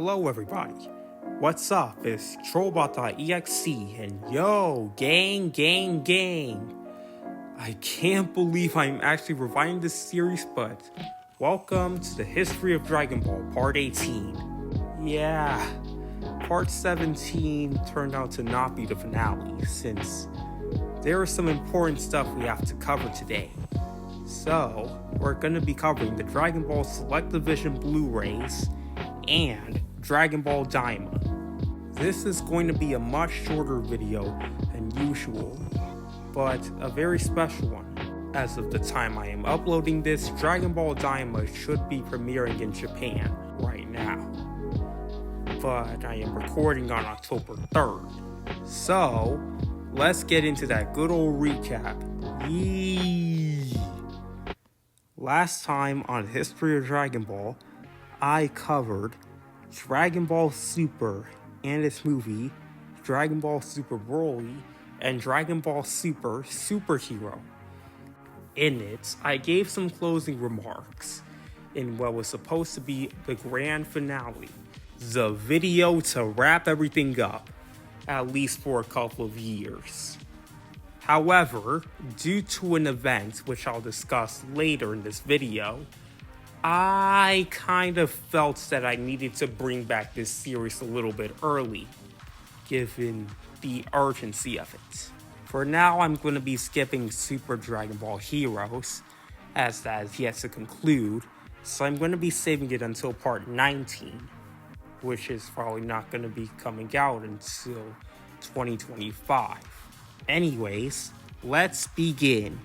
Hello everybody, what's up? It's Trollbot.EXE and yo, gang. I can't believe I'm actually reviving this series, but welcome to the History of Dragon Ball Part 18. Yeah, Part 17 turned out to not be the finale, since there is some important stuff we have to cover today. So, we're going to be covering the Dragon Ball Selectavision Blu-Rays and Dragon Ball Daima. This is going to be a much shorter video than usual, but a very special one. As of the time I am uploading this, Dragon Ball Daima should be premiering in Japan right now, but I am recording on October 3rd. So, let's get into that good old recap. Yee! Last time on History of Dragon Ball, I covered Dragon Ball Super and its movie, Dragon Ball Super Broly, and Dragon Ball Super Superhero. In it, I gave some closing remarks in what was supposed to be the grand finale, the video to wrap everything up, at least for a couple of years. However, due to an event which I'll discuss later in this video, I kind of felt that I needed to bring back this series a little bit early, given the urgency of it. For now, I'm going to be skipping Super Dragon Ball Heroes, as that is yet to conclude, so I'm going to be saving it until part 19, which is probably not going to be coming out until 2025. Anyways, let's begin.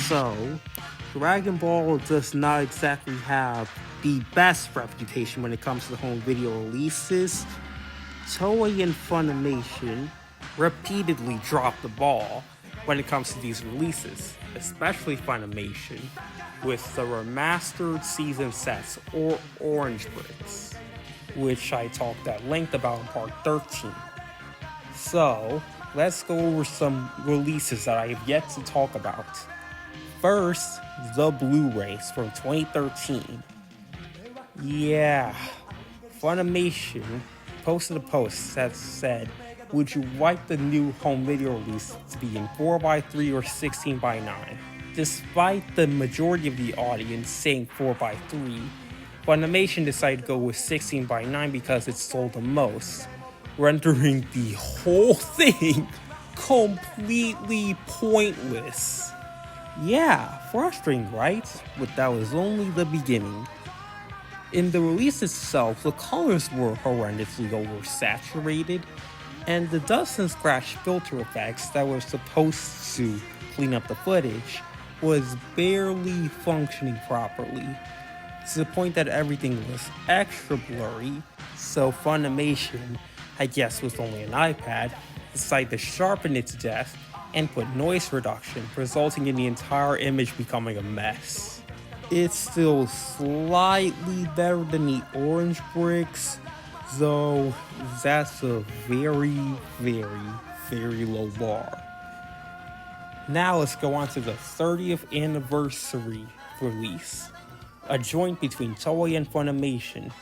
So, Dragon Ball does not exactly have the best reputation when it comes to home video releases. Toei and Funimation repeatedly drop the ball when it comes to these releases, especially Funimation with the remastered season sets or Orange Bricks, which I talked at length about in part 13. So, let's go over some releases that I have yet to talk about. First, the Blu-Rays from 2013. Yeah, Funimation posted a post that said, would you like the new home video release to be in 4x3 or 16x9? Despite the majority of the audience saying 4x3, Funimation decided to go with 16x9 because it sold the most, rendering the whole thing completely pointless. Yeah, frustrating, right? But that was only the beginning. In the release itself, the colors were horrendously oversaturated, and the dust and scratch filter effects that were supposed to clean up the footage was barely functioning properly, to the point that everything was extra blurry. So Funimation, I guess with only an iPad, decided to sharpen it to death and put noise reduction, resulting in the entire image becoming a mess. It's still slightly better than the Orange Bricks, though that's a very low bar. Now let's go on to the 30th anniversary release, a joint between Toei and Funimation.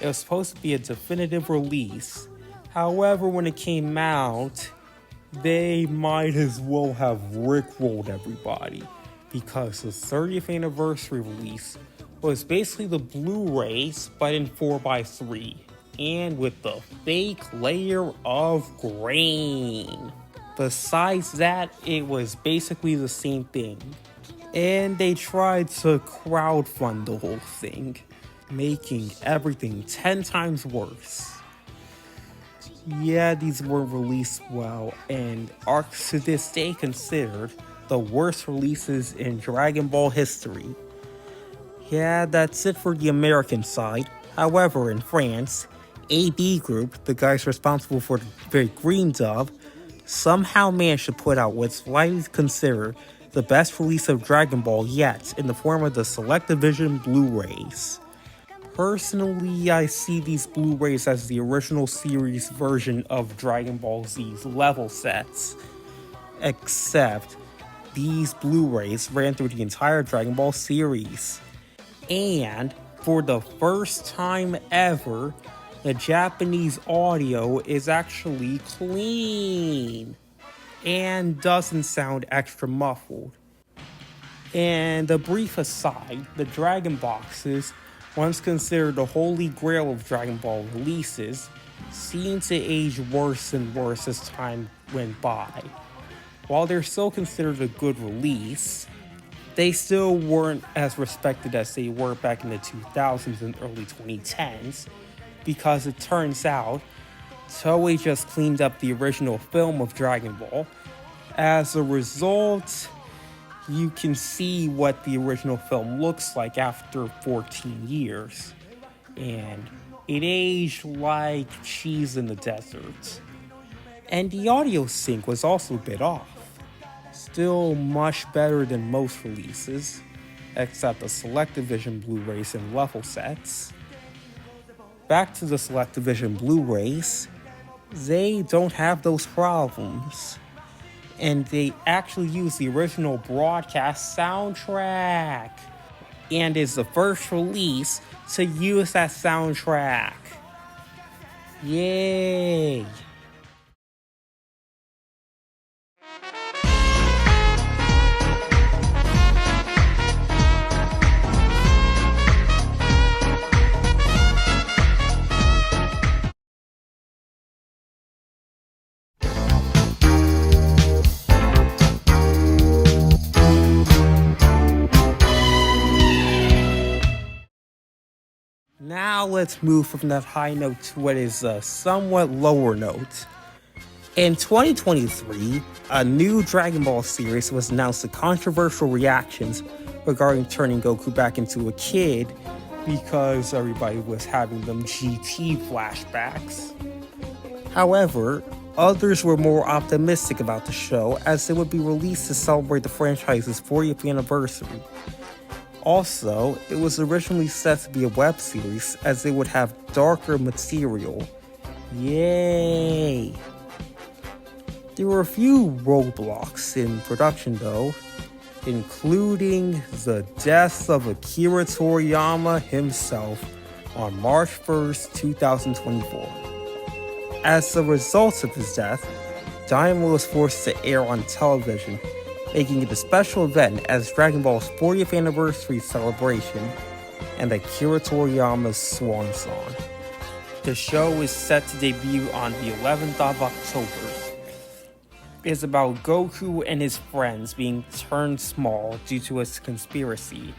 It was supposed to be a definitive release. However, when it came out, they might as well have rickrolled everybody, because the 30th anniversary release was basically the Blu-rays but in 4x3 and with the fake layer of grain. Besides that, it was basically the same thing, and they tried to crowdfund the whole thing, making everything 10 times worse. Yeah, these weren't released well, and are to this day considered the worst releases in Dragon Ball history. Yeah, that's it for the American side. However, in France, AB Group, the guys responsible for the very green dub, somehow managed to put out what's widely considered the best release of Dragon Ball yet in the form of the Selectavision Blu-Rays. Personally, I see these Blu-rays as the original series version of Dragon Ball Z's level sets, except these Blu-rays ran through the entire Dragon Ball series, And for the first time ever, the Japanese audio is actually clean and doesn't sound extra muffled. And a brief aside, the Dragon Boxes, once considered the holy grail of Dragon Ball releases, seemed to age worse and worse as time went by. While they're still considered a good release, they still weren't as respected as they were back in the 2000s and early 2010s, because it turns out Toei just cleaned up the original film of Dragon Ball. As a result, you can see what the original film looks like after 14 years. And it aged like cheese in the desert. And the audio sync was also a bit off. Still much better than most releases, except the Selectavision Blu-Rays and level sets. Back to the Selectavision Blu-Rays, they don't have those problems. And they actually use the original broadcast soundtrack. And is the first release to use that soundtrack. Yay! Now let's move from that high note to what is a somewhat lower note. In 2023, a new Dragon Ball series was announced to controversial reactions regarding turning Goku back into a kid because everybody was having them GT flashbacks. However, others were more optimistic about the show as it would be released to celebrate the franchise's 40th anniversary. Also, it was originally set to be a web series as it would have darker material. Yay! There were a few roadblocks in production though, including the death of Akira Toriyama himself on March 1st, 2024. As a result of his death, Daima was forced to air on television, making it a special event as Dragon Ball's 40th anniversary celebration and Akira Toriyama's swan song. The show is set to debut on the 11th of October. It is about Goku and his friends being turned small due to a conspiracy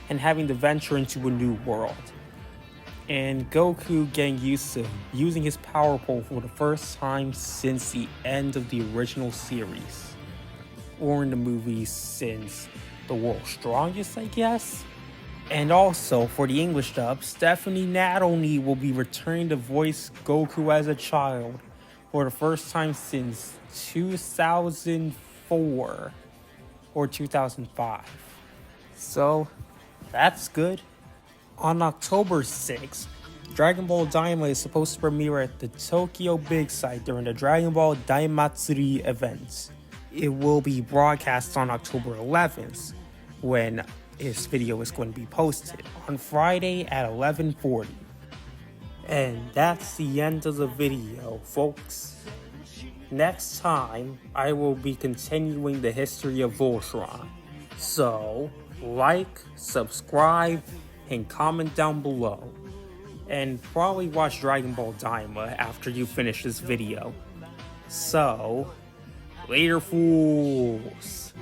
and having to venture into a new world. And Goku getting used to using his power pole for the first time since the end of the original series. Or in the movies since The World's Strongest, I guess. And also, for the English dub, Stephanie Nadolny will be returning to voice Goku as a child for the first time since 2004 or 2005. So, that's good. On October 6th, Dragon Ball Daima is supposed to premiere at the Tokyo Big Sight during the Dragon Ball Daimatsuri event. It will be broadcast on October 11th, when his video is going to be posted, on Friday at 11:40. And that's the end of the video, folks. Next time, I will be continuing the history of Voltron. So, like, subscribe, and comment down below. And probably watch Dragon Ball Daima after you finish this video. So, later, fools!